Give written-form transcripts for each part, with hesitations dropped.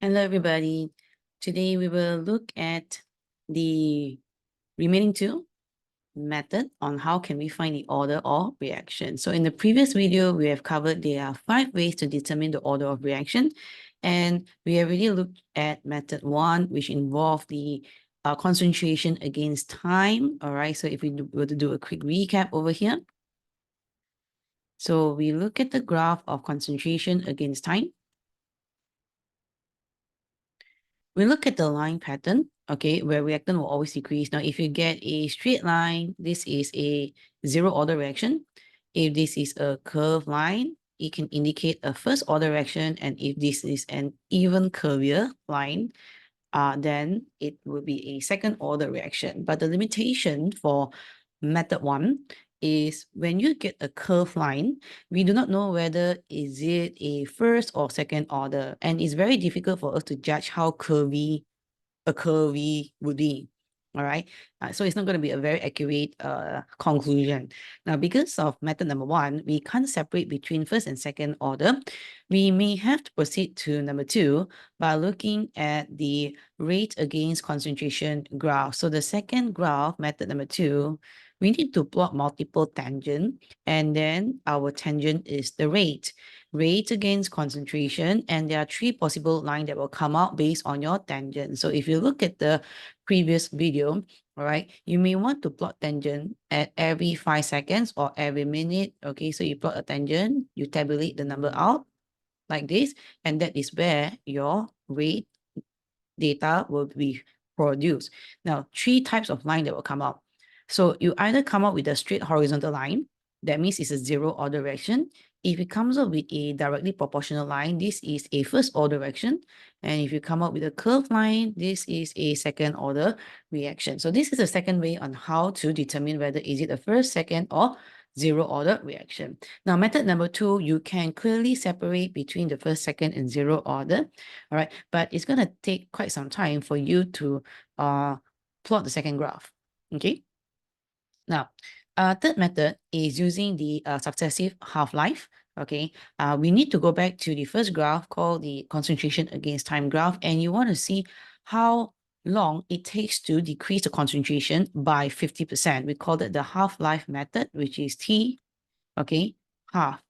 Hello, everybody. Today we will look at the remaining two method on how can we find the order of reaction. So in the previous video, we have covered there are 5 ways to determine the order of reaction. And we have already looked at method 1, which involved the concentration against time. All right, so if we were to do a quick recap over here. So we look at the graph of concentration against time. We look at the line pattern, okay, where reactant will always decrease. Now, if you get a straight line, this is a zero order reaction. If this is a curved line, it can indicate a first order reaction. And if this is an even curvier line, then it will be a second order reaction. But the limitation for method 1 is when you get a curved line, we do not know whether is it a first or second order. And it's very difficult for us to judge how curvy a curvy would be. All right. So it's not going to be a very accurate conclusion. Now, because of method number 1, we can't separate between first and second order. We may have to proceed to number 2 by looking at the rate against concentration graph. So the second graph, method number 2, we need to plot multiple tangent, and then our tangent is the rate against concentration, and there are 3 possible lines that will come out based on your tangent. So if you look at the previous video, all right, you may want to plot tangent at every 5 seconds or every minute. Okay, so you plot a tangent, you tabulate the number out like this, and that is where your rate data will be produced. Now, 3 types of line that will come out. So you either come up with a straight horizontal line, that means it's a zero order reaction. If it comes up with a directly proportional line, this is a first order reaction. And if you come up with a curved line, this is a second order reaction. So this is the second way on how to determine whether is it a first, second, or zero order reaction. Now, method number 2, you can clearly separate between the first, second, and zero order. All right, but it's going to take quite some time for you to plot the second graph. Okay. Now, third method is using the successive half-life. Okay, we need to go back to the first graph called the concentration against time graph, and you want to see how long it takes to decrease the concentration by 50%. We call it the half-life method, which is T, okay, half,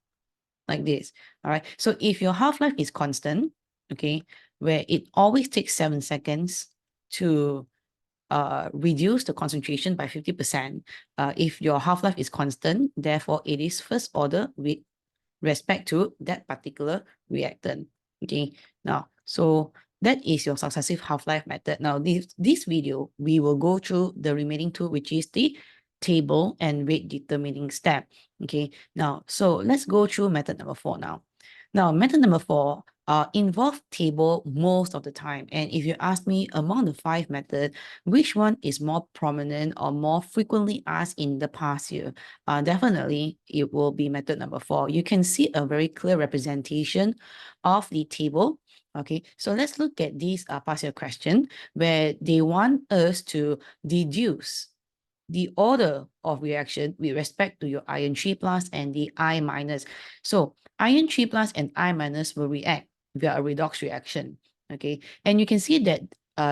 like this. All right, so if your half-life is constant, okay, where it always takes 7 seconds to reduce the concentration by 50%. If your half-life is constant, therefore it is first order with respect to that particular reactant. Okay, now, so that is your successive half-life method. Now, this video, we will go through the remaining 2, which is the table and rate determining step. Okay, now, so let's go through method number 4 now. Now, method number 4 involve table most of the time. And if you ask me among the 5 methods, which one is more prominent or more frequently asked in the past year? Definitely, it will be method number 4. You can see a very clear representation of the table. Okay, so let's look at this past year question where they want us to deduce the order of reaction with respect to your iron 3 plus and the I minus. So iron 3 plus and I minus will react via a redox reaction. Okay, and you can see that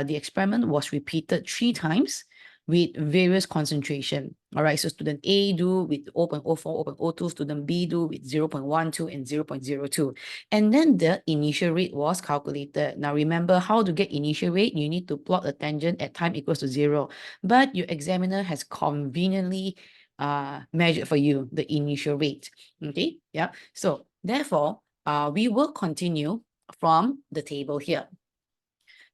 the experiment was repeated 3 times with various concentration. All right, so student A do with 0.04, 0.02, student B do with 0.12 and 0.02. And then the initial rate was calculated. Now remember how to get initial rate, you need to plot a tangent at time equals to 0. But your examiner has conveniently measured for you the initial rate. Okay, yeah. So therefore, we will continue from the table here.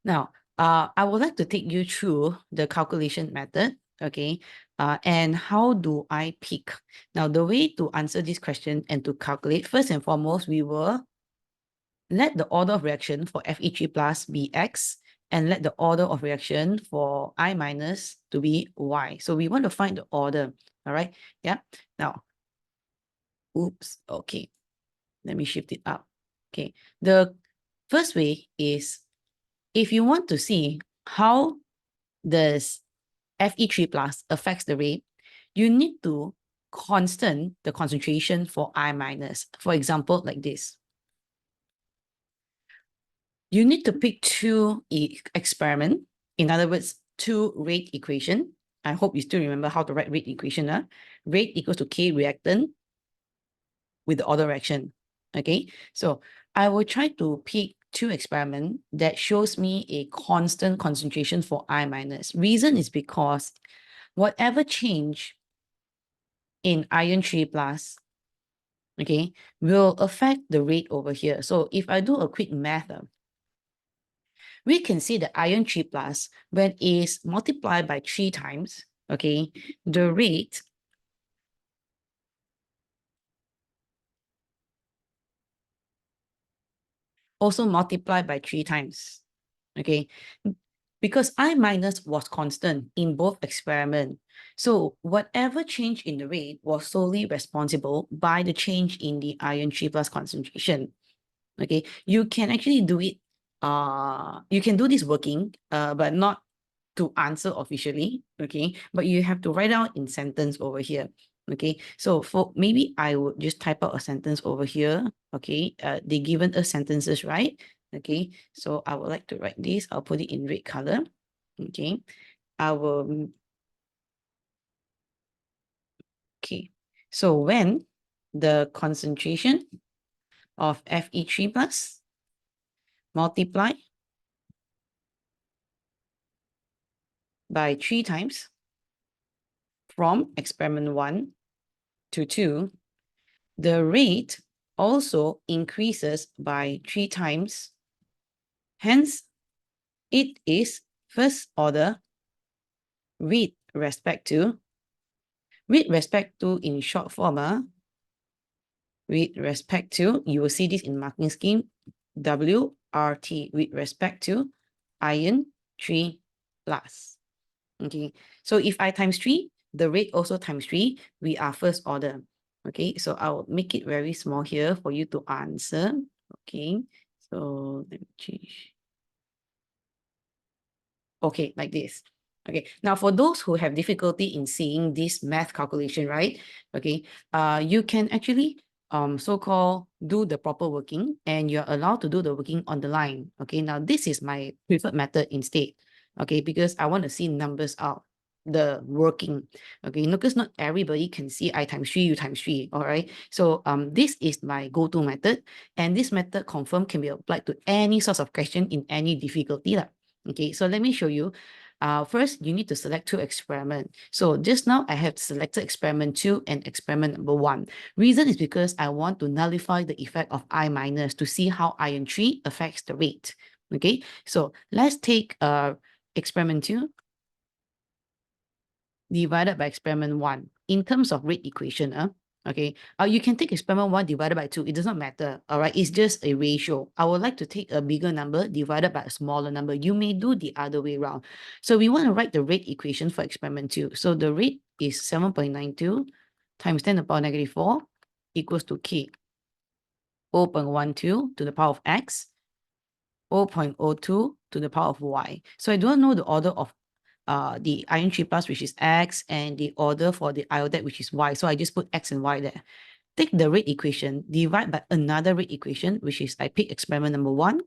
Now, I would like to take you through the calculation method, okay? And how do I pick? Now, the way to answer this question and to calculate, first and foremost, we will let the order of reaction for Fe3 plus be X, and let the order of reaction for I minus to be Y. So we want to find the order, all right? Yeah, now, oops, okay. Let me shift it up. Okay, the first way is, if you want to see how does Fe3 plus affects the rate, you need to constant the concentration for I minus. For example, like this. You need to pick two experiment. In other words, two rate equation. I hope you still remember how to write rate equation. Rate equals to K reactant with the order reaction. Okay, so I will try to pick two experiment that shows me a constant concentration for I minus. Reason is because whatever change in iron 3 plus, okay, will affect the rate over here. So if I do a quick math, we can see the iron 3 plus, when is multiplied by 3 times, okay, the rate also multiplied by 3 times, okay, because I minus was constant in both experiment. So whatever change in the rate was solely responsible by the change in the iron 3 plus concentration. Okay, you can actually do it, you can do this working, but not to answer officially, okay, but you have to write out in sentence over here. Okay, so for maybe I would just type out a sentence over here. Okay, they given us sentences, right? Okay, so I would like to write this. I'll put it in red color. Okay, I will. Okay, so when the concentration of Fe3 plus multiply by 3 times from experiment 1 to 2, the rate also increases by 3 times. Hence, it is first order with respect to in short form, with respect to, you will see this in marking scheme, WRT, with respect to iron 3 plus. Okay, so if I times 3, the rate also times 3, we are first order. Okay, so I'll make it very small here for you to answer. Okay, so let me change. Okay, like this. Okay, now for those who have difficulty in seeing this math calculation, right? Okay, you can actually so-called do the proper working, and you're allowed to do the working on the line. Okay, now this is my preferred method instead. Okay, because I want to see numbers out, the working. Okay, because not everybody can see I times 3, you times 3. All right, so this is my go-to method, and this method confirm can be applied to any sorts of question in any difficulty lah. Okay, so let me show you. First, you need to select two experiments. So just now I have selected experiment 2 and experiment number 1. Reason is because I want to nullify the effect of I minus to see how iron 3 affects the rate. Okay, so let's take experiment 2 divided by experiment 1. In terms of rate equation, okay, you can take experiment 1 divided by 2. It does not matter, all right? It's just a ratio. I would like to take a bigger number divided by a smaller number. You may do the other way around. So we want to write the rate equation for experiment 2. So the rate is 7.92 times 10 to the power negative 4 equals to K. 0.12 to the power of X, 0.02 to the power of Y. So I don't know the order of the iron 3 plus, which is X, and the order for the iodide, which is Y. So I just put X and Y there. Take the rate equation, divide by another rate equation, which is I pick experiment number 1.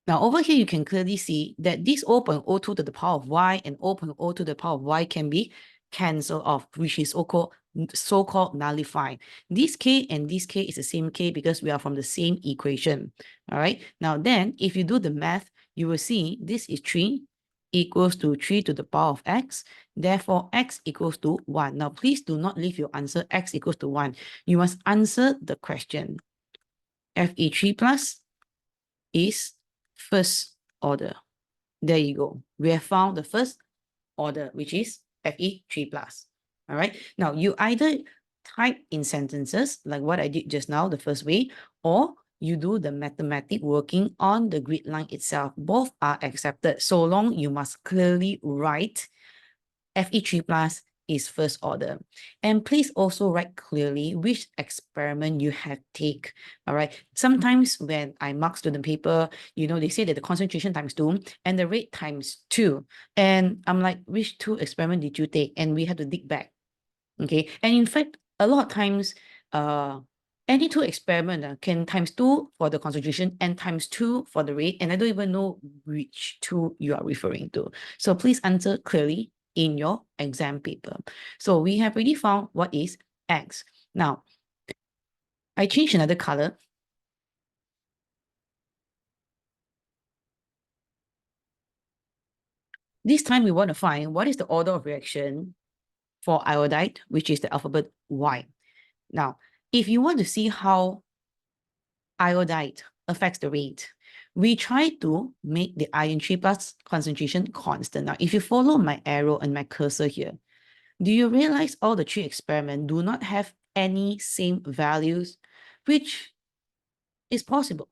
Now over here, you can clearly see that this 0.02 to the power of Y and 0.02 to the power of Y can be cancelled off, which is so-called nullified. This K and this K is the same K because we are from the same equation. All right. Now then, if you do the math, you will see this is 3 equals to 3 to the power of X. Therefore, X equals to 1. Now, please do not leave your answer X equals to 1. You must answer the question. Fe3 plus is first order. There you go. We have found the first order, which is Fe3 plus. All right. Now, you either type in sentences like what I did just now, the first way, or you do the mathematic working on the grid line itself. Both are accepted, so long you must clearly write Fe3 plus is first order. And please also write clearly which experiment you have take. All right. Sometimes when I mark student paper, you know, they say that the concentration times 2 and the rate times 2. And I'm like, which 2 experiment did you take? And we have to dig back. Okay, and in fact, a lot of times, any two experiment can times 2 for the concentration and times 2 for the rate, and I don't even know which two you are referring to. So please answer clearly in your exam paper. So we have already found what is X. Now, I changed another color. This time we want to find what is the order of reaction for iodide, which is the alphabet Y. Now, if you want to see how iodide affects the rate, we try to make the iron 3 plus concentration constant. Now, if you follow my arrow and my cursor here, do you realize all the 3 experiments do not have any same values, which is possible?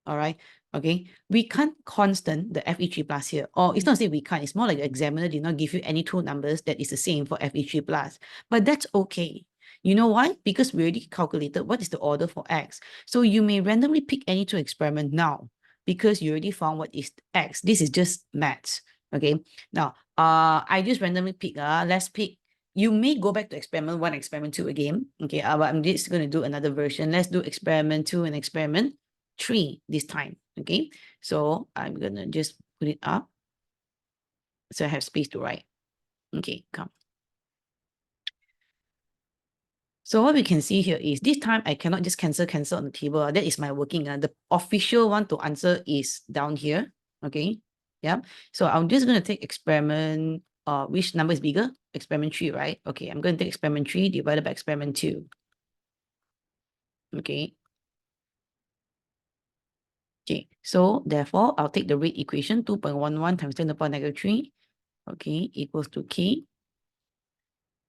All right. Okay. We can't constant the Fe3 plus here. Or it's not say we can't. It's more like the examiner did not give you any two numbers that is the same for Fe3 plus. But that's okay. You know why? Because we already calculated what is the order for X. So you may randomly pick any two experiment now because you already found what is X. This is just maths. Okay. Now, I just randomly pick. Let's pick. You may go back to experiment 1, experiment 2 again. Okay. But I'm just going to do another version. Let's do experiment 2 and experiment 3 this time. Okay, so I'm gonna just put it up so I have space to write. Okay, come. So what we can see here is this time I cannot just cancel on the table. That is my working. The official one to answer is down here. Okay, yeah. So I'm just gonna take experiment. Which number is bigger? Experiment 3, right? Okay, I'm going to take experiment 3 divided by experiment 2. Okay. Okay, so therefore, I'll take the rate equation 2.11 times 10 to the power negative 3, okay, equals to K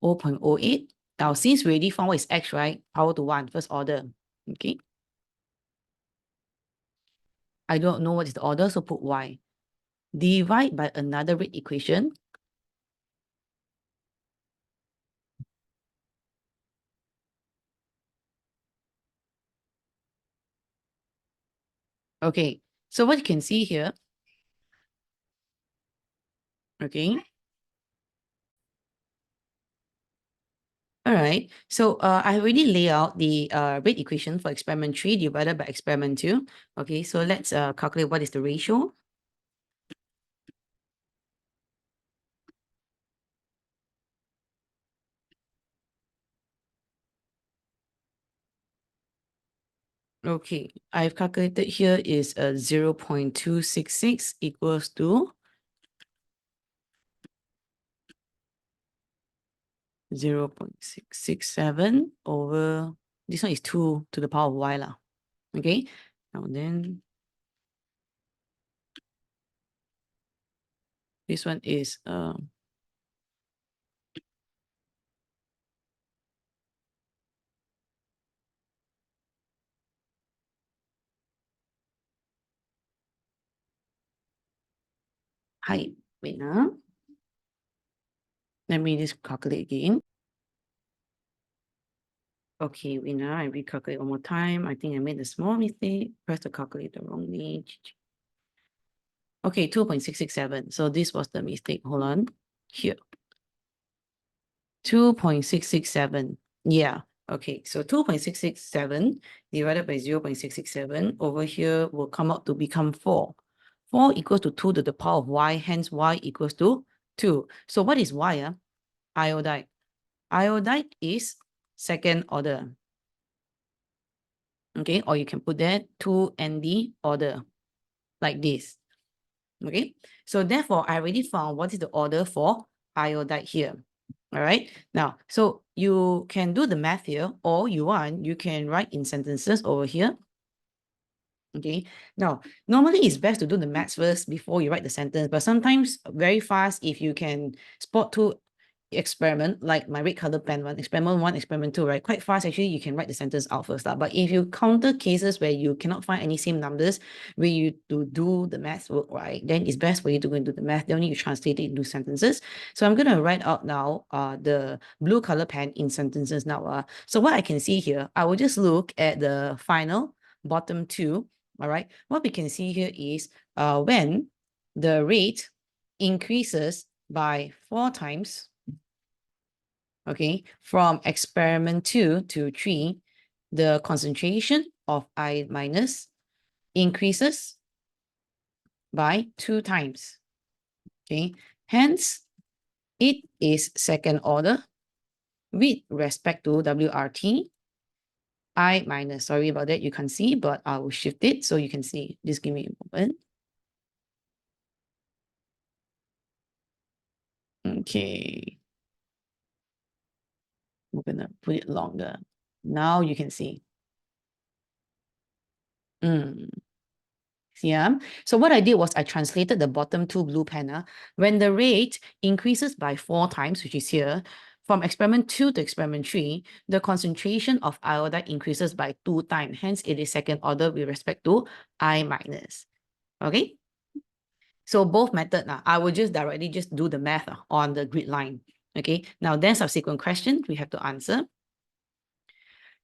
0.08. Now, since we already found what is X, right? Power to 1, first order, okay? I don't know what is the order, so put Y. Divide by another rate equation. Okay, so what you can see here, okay? All right, so I already lay out the rate equation for experiment 3 divided by experiment 2. Okay, so let's calculate what is the ratio. Okay, I've calculated here is 0.266 equals to 0.667 over, this one is 2 to the power of Y lah. Okay, now then this one is height. Wait, let me just calculate again. Okay, wait, I recalculate one more time. I think I made a small mistake. Press the calculator wrongly. Okay, 2.667. So this was the mistake. Hold on. Here. 2.667. Yeah. Okay, so 2.667 divided by 0.667 over here will come out to become 4. 4 equals to 2 to the power of Y, hence Y equals to 2. So what is Y? Iodide. Iodide is second order. Okay, or you can put that 2ND order like this. Okay, so therefore I already found what is the order for iodide here. All right, now, so you can do the math here, or you can write in sentences over here. Okay, now, normally it's best to do the maths first before you write the sentence, but sometimes very fast, if you can spot two experiment, like my red color pen one, experiment 1, experiment 2, right? Quite fast, actually, you can write the sentence out first. But if you counter cases where you cannot find any same numbers, where you to do the math work, right? Then it's best for you to go and do the math. Then you translate it into sentences. So I'm going to write out now the blue color pen in sentences now. So what I can see here, I will just look at the final bottom 2. All right. What we can see here is when the rate increases by 4 times, okay, from experiment 2 to 3, the concentration of I minus increases by 2 times. Okay, hence it is second order with respect to WRT. I minus, sorry about that, you can't see, but I will shift it so you can see. Just give me a moment. Okay. We're gonna put it longer. Now you can see. Yeah. So what I did was I translated the bottom two blue panel. When the rate increases by 4 times, which is here, from experiment 2 to experiment 3, the concentration of iodide increases by 2 times. Hence, it is second order with respect to I minus. Okay. So both method, I will just directly just do the math on the grid line. Okay. Now, then subsequent question we have to answer.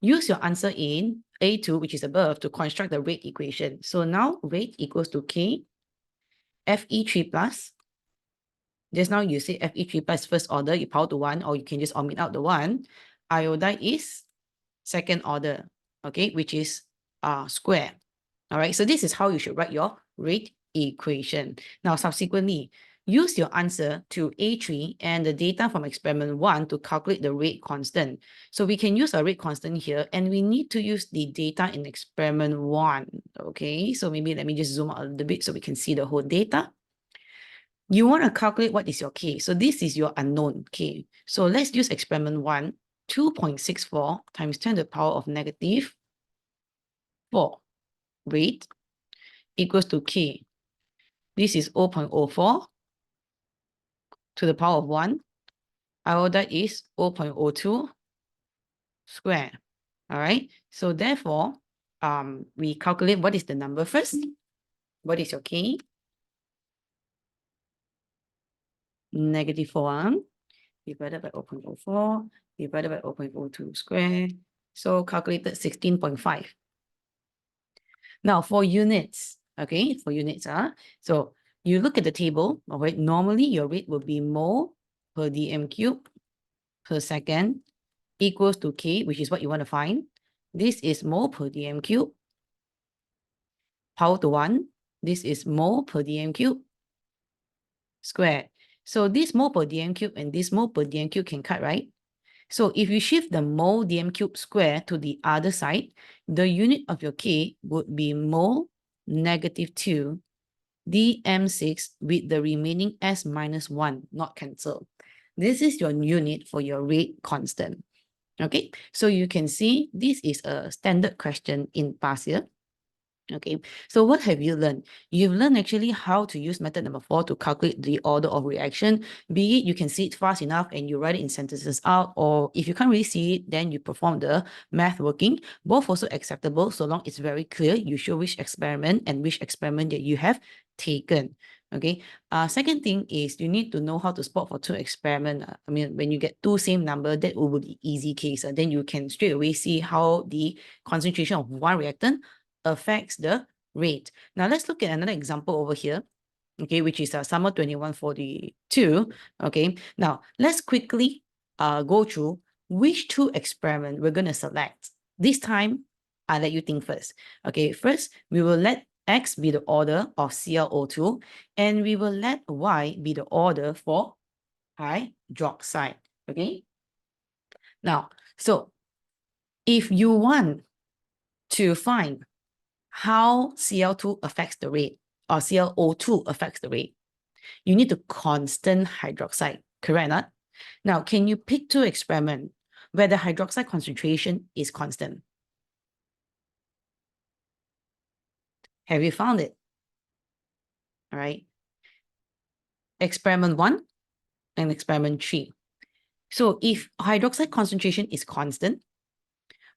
Use your answer in A2, which is above, to construct the rate equation. So now rate equals to K Fe3 plus. Just now you say Fe3 plus first order, you power to 1, or you can just omit out the 1. Iodide is second order, okay, which is square. All right, so this is how you should write your rate equation. Now, subsequently, use your answer to A3 and the data from experiment 1 to calculate the rate constant. So we can use a rate constant here, and we need to use the data in experiment 1. Okay, so maybe let me just zoom out a little bit so we can see the whole data. You want to calculate what is your K. So this is your unknown K. So let's use experiment 1, 2.64 times 10 to the power of negative 4 rate equals to K. This is 0.04 to the power of 1. Iodide is 0.02 square. All right. So therefore, we calculate what is the number first. What is your K? Negative 4 divided by 0.04 divided by 0.02 square. So calculated 16.5. Now for units, okay, for units, so you look at the table, all right, normally your rate will be mole per dm cube per second equals to K, which is what you want to find. This is mole per dm cube power to 1. This is mole per dm cube squared. So this mole per dm cube and this mole per dm cube can cut, right? So if you shift the mole dm cube square to the other side, the unit of your K would be mole negative 2 dm6 with the remaining s minus 1 not cancelled. This is your unit for your rate constant. Okay, so you can see this is a standard question in past year. Okay, so what have you learned? You've learned actually how to use method number 4 to calculate the order of reaction. Be it you can see it fast enough and you write it in sentences out, or if you can't really see it, then you perform the math working. Both also acceptable so long it's very clear. You show which experiment and which experiment that you have taken. Okay. Second thing is you need to know how to spot for 2 experiments. I mean, when you get 2 same number, that will be easy case. Then you can straight away see how the concentration of one reactant affects the rate. Now let's look at another example over here, okay, which is summer 2142. Okay, now let's quickly go through which 2 experiments we're going to select. This time, I'll let you think first. Okay, first, we will let X be the order of ClO2, and we will let Y be the order for hydroxide. Okay, now, so if you want to find how Cl2 affects the rate or ClO2 affects the rate, you need to constant hydroxide, correct or not? Now, can you pick 2 experiments where the hydroxide concentration is constant? Have you found it? All right. Experiment 1 and experiment 3. So if hydroxide concentration is constant,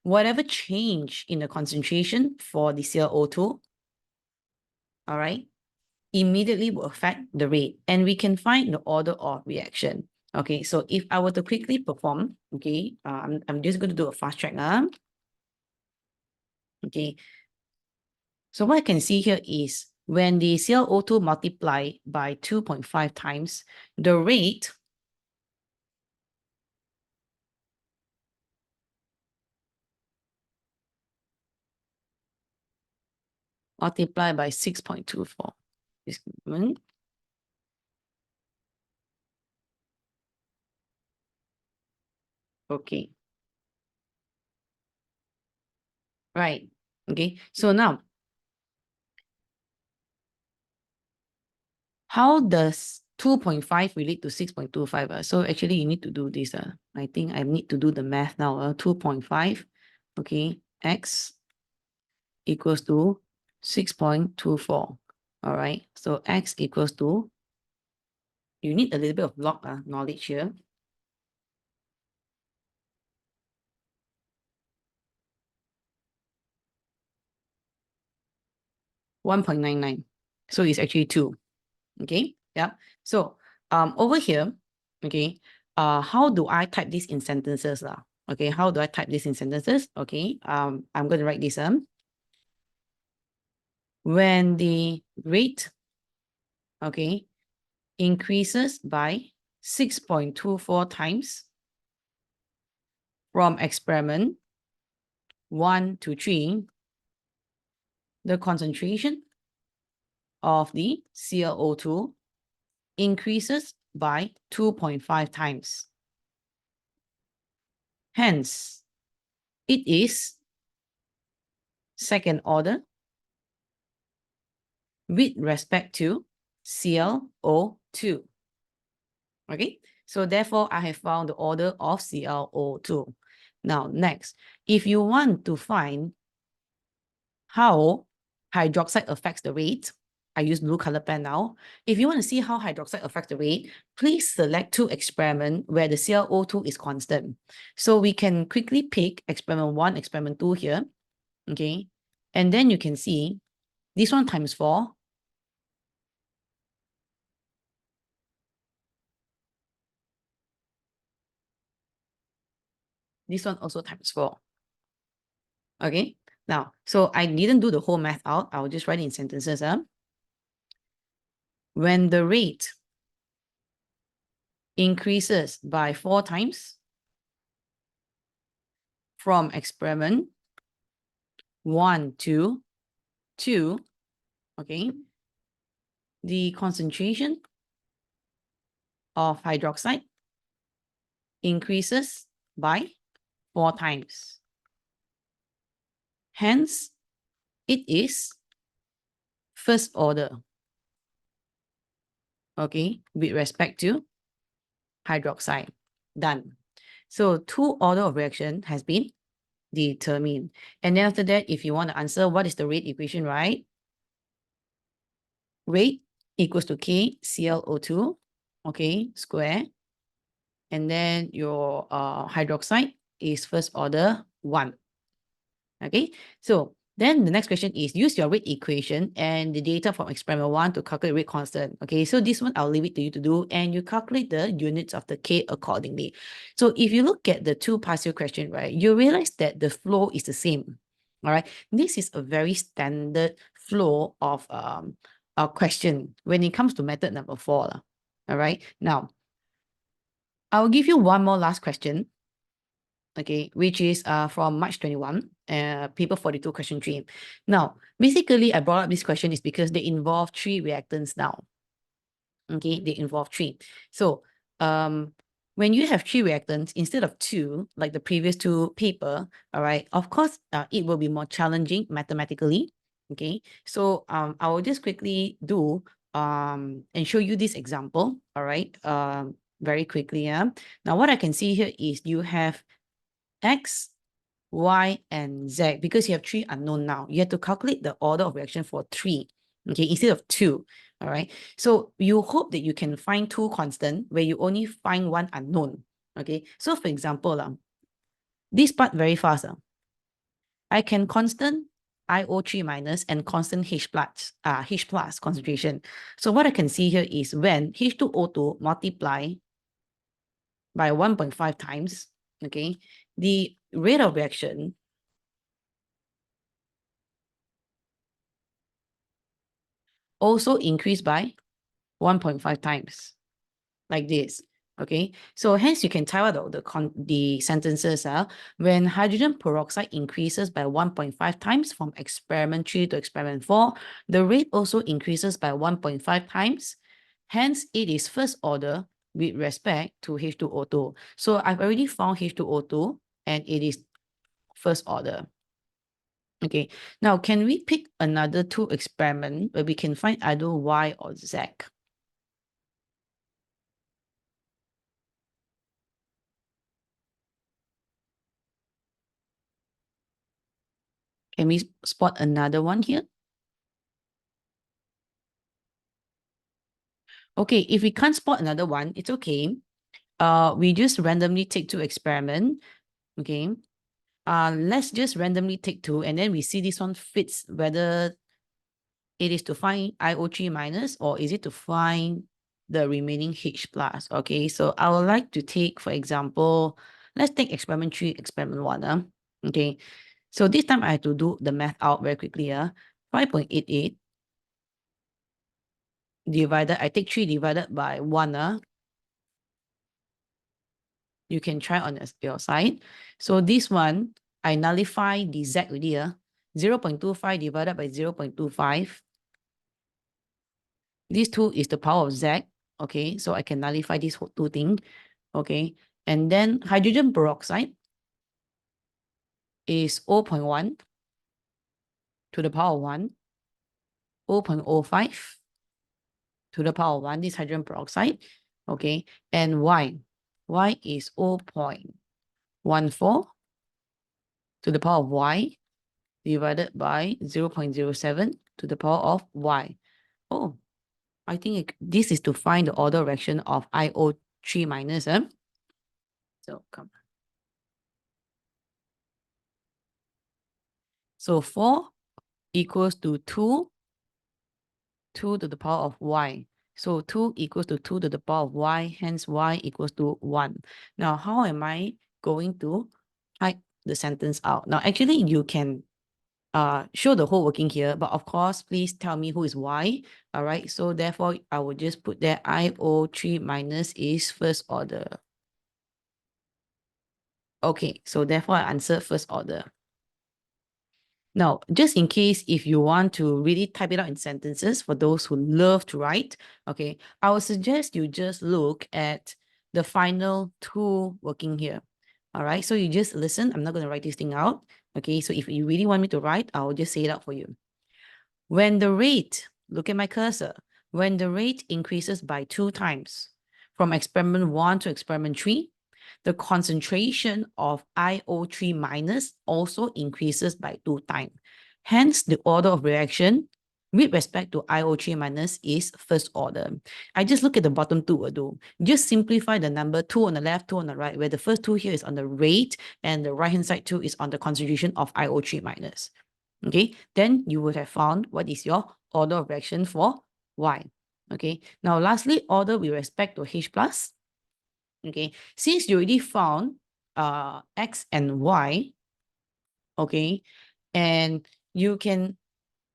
whatever change in the concentration for the ClO2, all right, immediately will affect the rate, and we can find the order of reaction. Okay, so if I were to quickly perform, okay, I'm just going to do a fast track now. Okay, so what I can see here is when the ClO2 multiply by 2.5 times, the rate multiplied by 6.24. This one. Okay. Right. Okay. So now, how does 2.5 relate to 6.25? So actually, you need to do this. I think I need to do the math now. 2.5, okay, x equals to 6.24. All right. So x equals to, you need a little bit of log knowledge here. $1.99. So it's actually 2. Okay. Yeah. So over here, okay, how do I type this in sentences? Okay, how do I type this in sentences? Okay, I'm going to write this. When the rate, okay, increases by 6.24 times from experiment 1 to 3, the concentration of the ClO2 increases by 2.5 times. Hence, it is second order with respect to ClO2. Okay, so therefore I have found the order of ClO2. Now, next, if you want to find how hydroxide affects the rate, I use blue color pen now. If you want to see how hydroxide affects the rate, please select 2 experiments where the ClO2 is constant. So we can quickly pick experiment 1, experiment 2 here. Okay, and then you can see this one times 4. This one also times 4. Okay, now, so I didn't do the whole math out. I'll just write it in sentences. When the rate increases by 4 times from experiment 1 to 2, okay, the concentration of hydroxide increases by 4 times. Hence, it is first order, okay, with respect to hydroxide. Done. So 2 order of reaction has been determined. And then after that, if you want to answer what is the rate equation, right? Rate equals to K ClO2, okay, square. And then your hydroxide is first order 1. Okay, so then the next question is use your rate equation and the data from experiment 1 to calculate rate constant. Okay, so this one I'll leave it to you to do, and you calculate the units of the K accordingly. So if you look at the 2 past year question, right, you realize that the flow is the same. All right, this is a very standard flow of a question when it comes to method number 4. All right, now I'll give you one more last question, okay, which is from March 21, paper 42, question 3. Now, basically, I brought up this question is because they involve 3 reactants now. Okay, they involve 3. So, when you have 3 reactants instead of 2, like the previous 2 paper, all right, of course, it will be more challenging mathematically. Okay, so I will just quickly do and show you this example. All right, very quickly. Now, what I can see here is you have X, Y, and Z, because you have 3 unknown now. You have to calculate the order of reaction for 3, okay, instead of 2. All right. So you hope that you can find 2 constant where you only find 1 unknown. Okay. So for example, this part very fast. I can constant IO3 minus and constant H plus concentration. So what I can see here is when H2O2 multiply by 1.5 times, okay, the rate of reaction also increase by 1.5 times, like this. Okay, so hence you can type out the sentences. When hydrogen peroxide increases by 1.5 times from experiment 3 to experiment 4, the rate also increases by 1.5 times. Hence, it is first order with respect to H2O2. So I've already found H2O2 and it is first order. Okay, now can we pick another two experiment where we can find either Y or Z? Can we spot another one here? Okay, if we can't spot another one, it's okay. We just randomly take two experiment. Okay. Let's just randomly take two, and then we see this one fits whether it is to find IO3 minus or is it to find the remaining H plus. Okay, so I would like to take, for example, let's take experiment 3, experiment 1. Okay, so this time I have to do the math out very quickly. 5.88 divided, I take 3 divided by 1. You can try on your side. So this one, I nullify the Z already. 0.25 divided by 0.25. This 2 is the power of Z. Okay, so I can nullify this whole two thing. Okay, and then hydrogen peroxide is 0.1 to the power of 1, 0.05 to the power of 1, this hydrogen peroxide. Okay, and Y is 0.14 to the power of Y divided by 0.07 to the power of Y. Oh, I think this is to find the order fraction of IO3 minus. So come. So 4 equals to 2 to the power of Y. So 2 equals to 2 to the power of Y, hence Y equals to 1. Now, how am I going to type the sentence out? Now, actually, you can show the whole working here, but of course, please tell me who is Y. All right, so therefore, I will just put that IO3 minus is first order. Okay, so therefore, I answer first order. Now, just in case if you want to really type it out in sentences for those who love to write, okay, I would suggest you just look at the final two working here. All right, so you just listen. I'm not going to write this thing out. Okay, so if you really want me to write, I'll just say it out for you. When the rate, look at my cursor, when the rate increases by 2 times from experiment 1 to experiment 3, the concentration of IO3 minus also increases by 2 times. Hence, the order of reaction with respect to IO3 minus is first order. I just look at the bottom two will do. Just simplify the number 2 on the left, 2 on the right, where the first 2 here is on the rate and the right-hand side 2 is on the concentration of IO3 minus. Okay, then you would have found what is your order of reaction for Y. Okay, now lastly, order with respect to H plus. Okay, since you already found X and Y, okay, and you can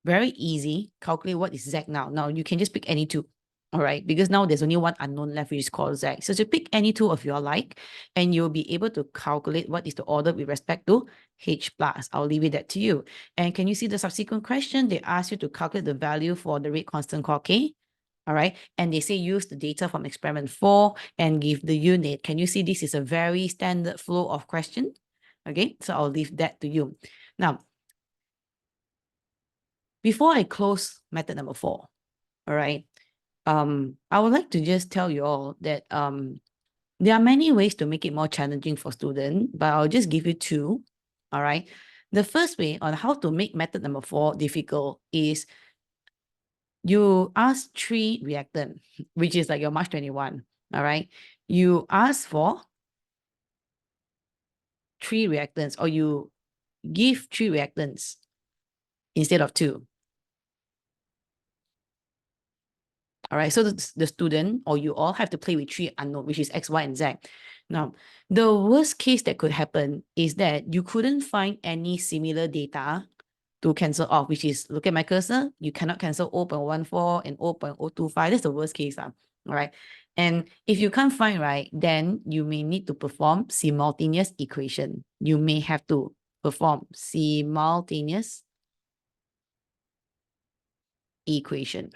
very easy calculate what is Z now. Now you can just pick any two. All right, because now there's only one unknown left, which is called Z. So to pick any two of your like, and you'll be able to calculate what is the order with respect to H plus. I'll leave it that to you. And can you see the subsequent question? They ask you to calculate the value for the rate constant called K. All right, and they say use the data from experiment 4 and give the unit. Can you see this is a very standard flow of question? Okay, so I'll leave that to you. Now, before I close method number 4, all right, I would like to just tell you all that there are many ways to make it more challenging for students, but I'll just give you two. All right. The first way on how to make method number 4 difficult is you ask 3 reactant, which is like your March 21. All right. You ask for 3 reactants, or you give 3 reactants instead of 2. All right, so the student or you all have to play with 3 unknown, which is X, Y, and Z. Now, the worst case that could happen is that you couldn't find any similar data to cancel off, which is, look at my cursor, you cannot cancel 0.14 and 0.025. That's the worst case. All right. And if you can't find, right, then you may need to perform simultaneous equation. You may have to perform simultaneous equation.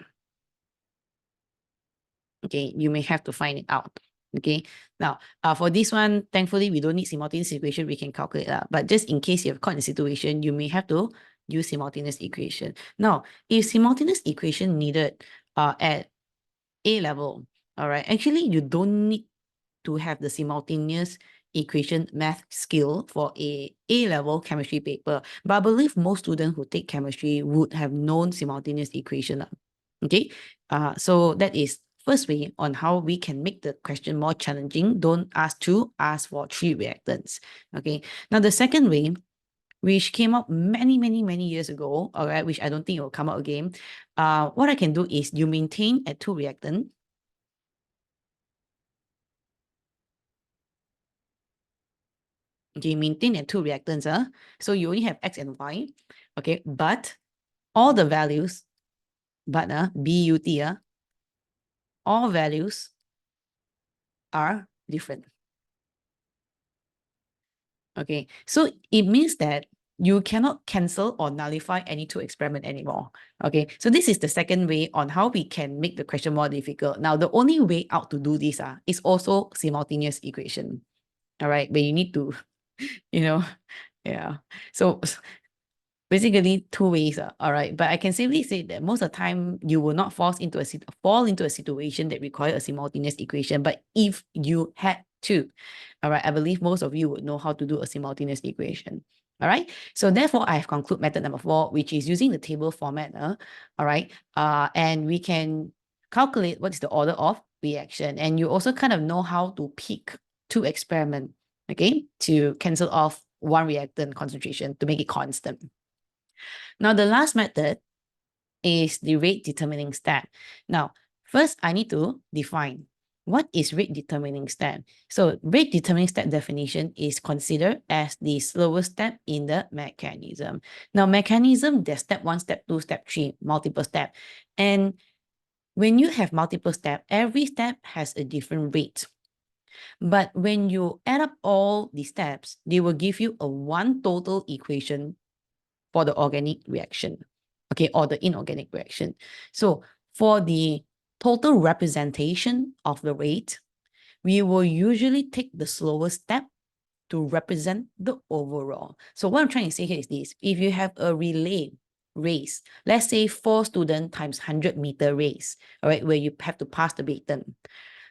Okay, you may have to find it out. Okay, now for this one, thankfully, we don't need simultaneous equation. We can calculate that. But just in case you're caught in a situation, you may have to use simultaneous equation. Now, if simultaneous equation needed at A level, all right, actually, you don't need to have the simultaneous equation math skill for a A-level chemistry paper. But I believe most students who take chemistry would have known simultaneous equation. Okay, so that is first way on how we can make the question more challenging. Don't ask two, ask for 3 reactants. Okay, now the second way, which came up many, many years ago, all right, which I don't think it will come out again. What I can do is you maintain at 2 reactant. Okay, maintain at 2 reactants. So you only have X and Y. Okay, but all the values, but B-U-T, all values are different. Okay, so it means that you cannot cancel or nullify any 2 experiment anymore. Okay, so this is the second way on how we can make the question more difficult. Now, the only way out to do this is also simultaneous equation. All right, but you need to, yeah. So basically 2 ways, all right. But I can safely say that most of the time you will not fall into a situation that require a simultaneous equation. But if you had to, all right, I believe most of you would know how to do a simultaneous equation. All right. So therefore, I have concluded method number 4, which is using the table format. All right. And we can calculate what is the order of reaction. And you also kind of know how to pick 2 experiments, okay, to cancel off 1 reactant concentration to make it constant. Now, the last method is the rate determining step. Now, first, I need to define what is rate determining step. So rate determining step definition is considered as the slowest step in the mechanism. Now, mechanism, there's step 1, step 2, step 3, multiple step. And when you have multiple step, every step has a different rate. But when you add up all the steps, they will give you a one total equation for the organic reaction, okay, or the inorganic reaction. So for the total representation of the rate, we will usually take the slowest step to represent the overall. So what I'm trying to say here is this: if you have a relay race, let's say 4 students times 100-meter race, all right, where you have to pass the baton.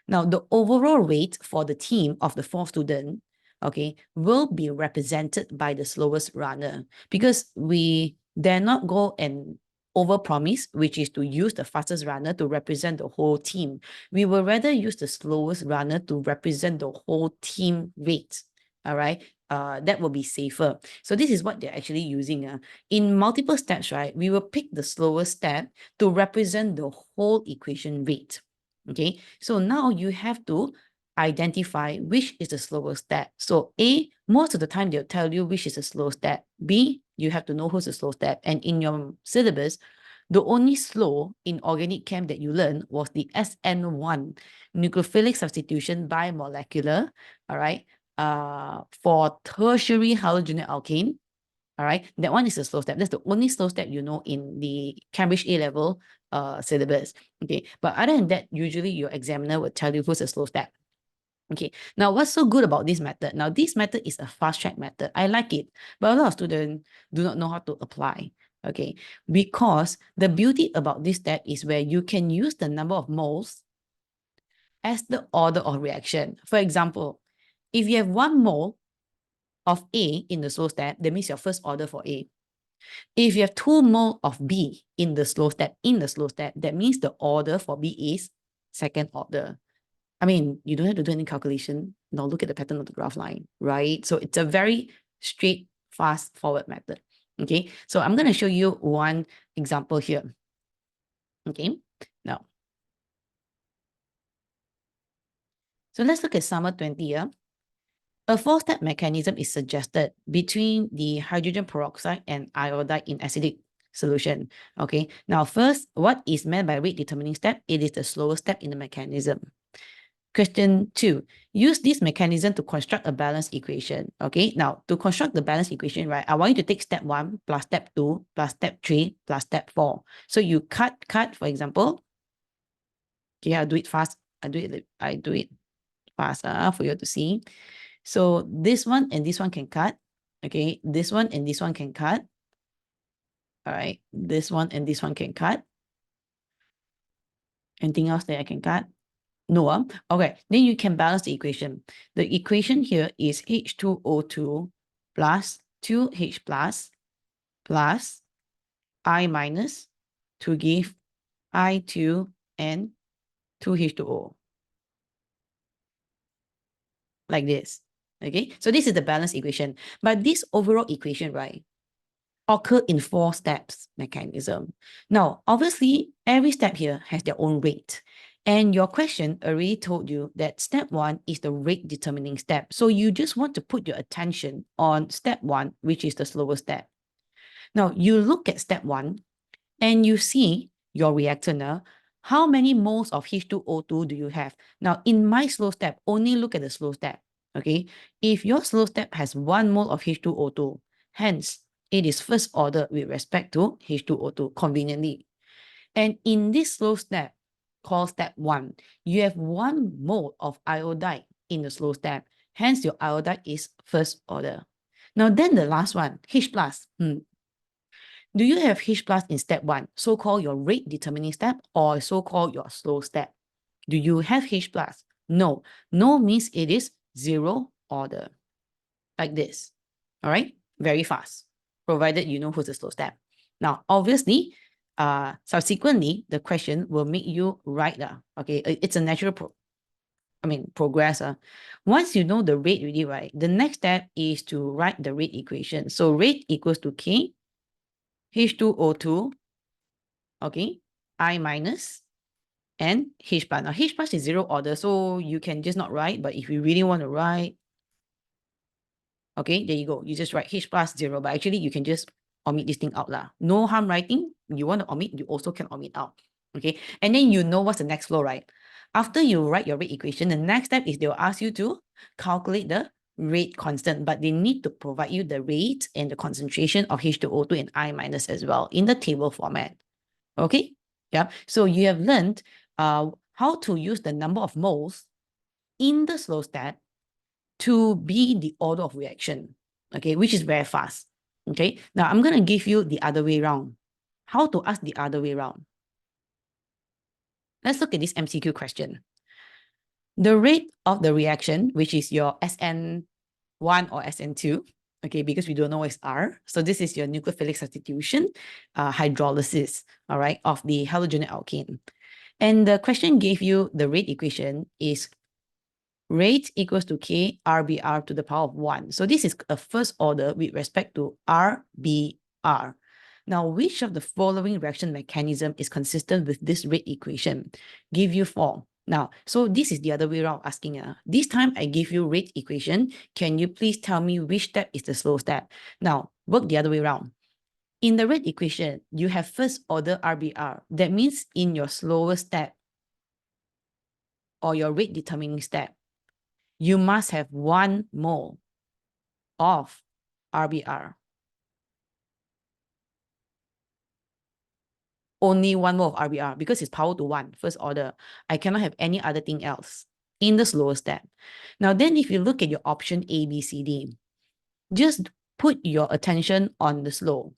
Now, the overall rate for the team of the 4 students, okay, will be represented by the slowest runner, because we dare not go and overpromise, which is to use the fastest runner to represent the whole team. We will rather use the slowest runner to represent the whole team rate. All right, that will be safer. So this is what they're actually using. In multiple steps, right, we will pick the slowest step to represent the whole equation rate. Okay, so now you have to identify which is the slowest step. So A, most of the time they'll tell you which is the slow step. B, you have to know who's the slow step. And in your syllabus, the only slow in organic chem that you learned was the SN1, nucleophilic substitution by molecular, all right, for tertiary halogenate alkane. All right, that one is a slow step. That's the only slow step you know in the Cambridge A-level syllabus. Okay, but other than that, usually your examiner will tell you who's a slow step. Okay, now what's so good about this method? Now, this method is a fast track method. I like it, but a lot of students do not know how to apply. Okay, because the beauty about this step is where you can use the number of moles as the order of reaction. For example, if you have 1 mole of A in the slow step, that means your first order for A. If you have 2 mole of B in the slow step, that means the order for B is second order. I mean, you don't have to do any calculation. Now look at the pattern of the graph line, right? So it's a very straight, fast forward method. Okay, so I'm going to show you one example here. Okay, now, so let's look at summer 20 here. A 4-step mechanism is suggested between the hydrogen peroxide and iodide in acidic solution. Okay, now first, what is meant by rate determining step? It is the slowest step in the mechanism. Question 2, use this mechanism to construct a balanced equation. Okay, now to construct the balanced equation, right, I want you to take step 1 plus step 2 plus step 3 plus step 4. So you cut, for example. Okay, I'll do it fast. I do it fast for you to see. So this one and this one can cut. Okay, this one and this one can cut. All right, this one and this one can cut. Anything else that I can cut? No. Okay, then you can balance the equation. The equation here is H2O2 plus 2H plus I minus to give I2 and 2H2O. Like this. Okay, so this is the balance equation. But this overall equation, right, occur in 4 steps mechanism. Now, obviously, every step here has their own rate. And your question already told you that step 1 is the rate determining step. So you just want to put your attention on step 1, which is the slowest step. Now, you look at step 1 and you see your reactor now. How many moles of H2O2 do you have? Now, in my slow step, only look at the slow step. Okay, if your slow step has 1 mole of H2O2, hence it is first order with respect to H2O2 conveniently. And in this slow step, called step 1, you have 1 mole of iodide in the slow step. Hence, your iodide is first order. Now, then the last one, H plus. Do you have H plus in step 1, so-called your rate determining step, or so-called your slow step? Do you have H plus? No. No means it is 0 order. Like this. All right? Very fast, provided you know who's the slow step. Now, obviously, subsequently, the question will make you write. Okay, it's a natural progress. Once you know the rate really, right, the next step is to write the rate equation. So rate equals to K H2O2, okay, I minus, and H plus. Now, H plus is 0 order, so you can just not write, but if you really want to write, okay, there you go. You just write H plus 0, but actually you can just omit this thing out. No harm writing. You want to omit, you also can omit out. Okay, and then you know what's the next flow, right? After you write your rate equation, the next step is they'll ask you to calculate the rate constant, but they need to provide you the rate and the concentration of H2O2 and I minus as well in the table format. Okay, yeah. So you have learned how to use the number of moles in the slow step to be the order of reaction, okay, which is very fast. Okay, now I'm going to give you the other way around. How to ask the other way around? Let's look at this MCQ question. The rate of the reaction, which is your SN1 or SN2, okay, because we don't know what's R. So this is your nucleophilic substitution, hydrolysis, all right, of the halogenic alkane. And the question gave you the rate equation is rate equals to K RBR to the power of 1. So this is a first order with respect to RBR. Now, which of the following reaction mechanism is consistent with this rate equation? Give you 4. Now, so this is the other way around asking. This time I give you rate equation. Can you please tell me which step is the slow step? Now, work the other way around. In the rate equation, you have first order RBR. That means in your slowest step or your rate determining step, you must have 1 mole of RBR. Only 1 mole of RBR because it's power to 1, first order. I cannot have any other thing else in the slower step. Now, then if you look at your option A, B, C, D, just put your attention on the slow.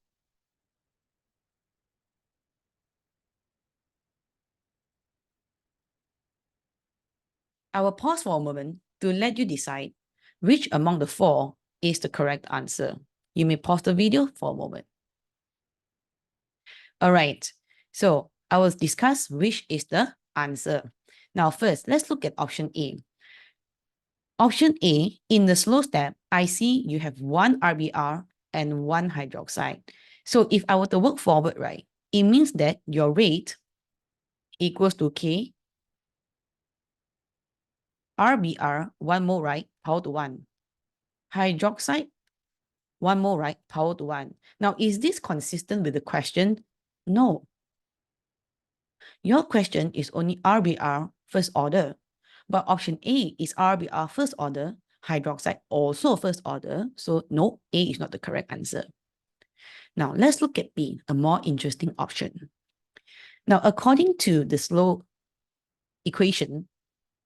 I will pause for a moment to let you decide which among the 4 is the correct answer. You may pause the video for a moment. All right, so I will discuss which is the answer. Now, first, let's look at option A. Option A, in the slow step, I see you have 1 RBR and 1 hydroxide. So if I were to work forward, right, it means that your rate equals to K RBR, 1 mole, right, power to 1. Hydroxide, 1 mole, right, power to 1. Now, is this consistent with the question? No. Your question is only RBR first order. But option A is RBR first order, hydroxide also first order. So no, A is not the correct answer. Now let's look at B, a more interesting option. Now, according to the slow equation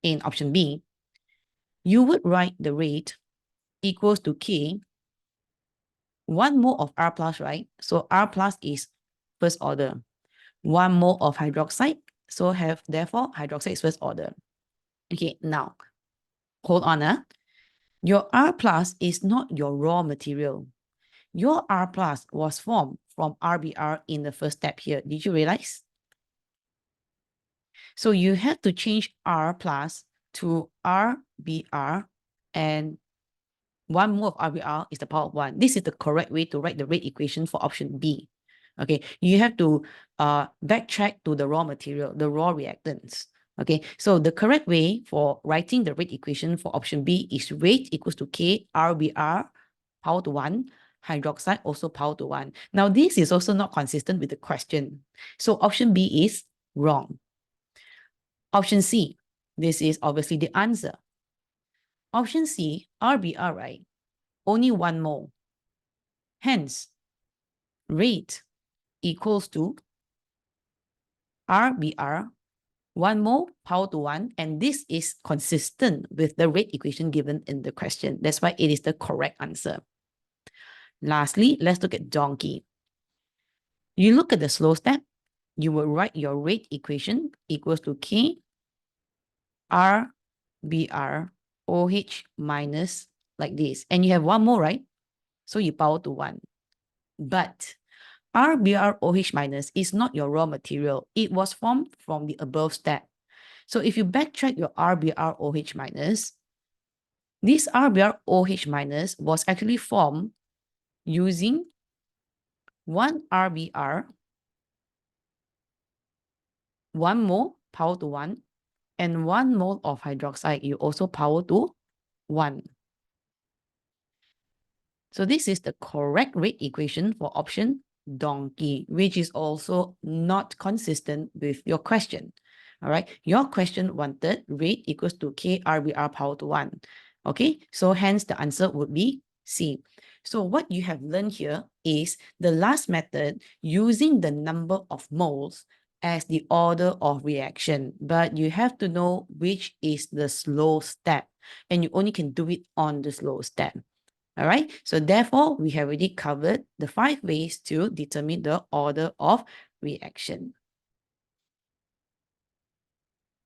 in option B, you would write the rate equals to K, 1 mole of R plus, right? So R plus is first order. 1 mole of hydroxide, so therefore hydroxide is first order. Okay, now hold on. Your R plus is not your raw material. Your R plus was formed from RBR in the first step here. Did you realize? So you have to change R plus to RBR, and 1 mole of RBR is the power of 1. This is the correct way to write the rate equation for option B. Okay, you have to backtrack to the raw material, the raw reactants. Okay, so the correct way for writing the rate equation for option B is rate equals to K RBR power to 1, hydroxide also power to 1. Now, this is also not consistent with the question. So option B is wrong. Option C, this is obviously the answer. Option C, RBR, right? Only 1 mole. Hence, rate equals to RBR, 1 mole power to 1, and this is consistent with the rate equation given in the question. That's why it is the correct answer. Lastly, let's look at donkey. You look at the slow step, you will write your rate equation equals to K RBR OH minus like this. And you have 1 more, right? So you power to 1. But RBR OH minus is not your raw material. It was formed from the above step. So if you backtrack your RBR OH minus, this RBR OH minus was actually formed using 1 RBR, 1 mole power to 1, and 1 mole of hydroxide, you also power to 1. So this is the correct rate equation for option donkey, which is also not consistent with your question. All right, your question wanted rate equals to K RBR power to 1. Okay, so hence the answer would be C. So what you have learned here is the last method using the number of moles as the order of reaction, but you have to know which is the slow step, and you only can do it on the slow step. All right, so therefore, we have already covered the 5 ways to determine the order of reaction.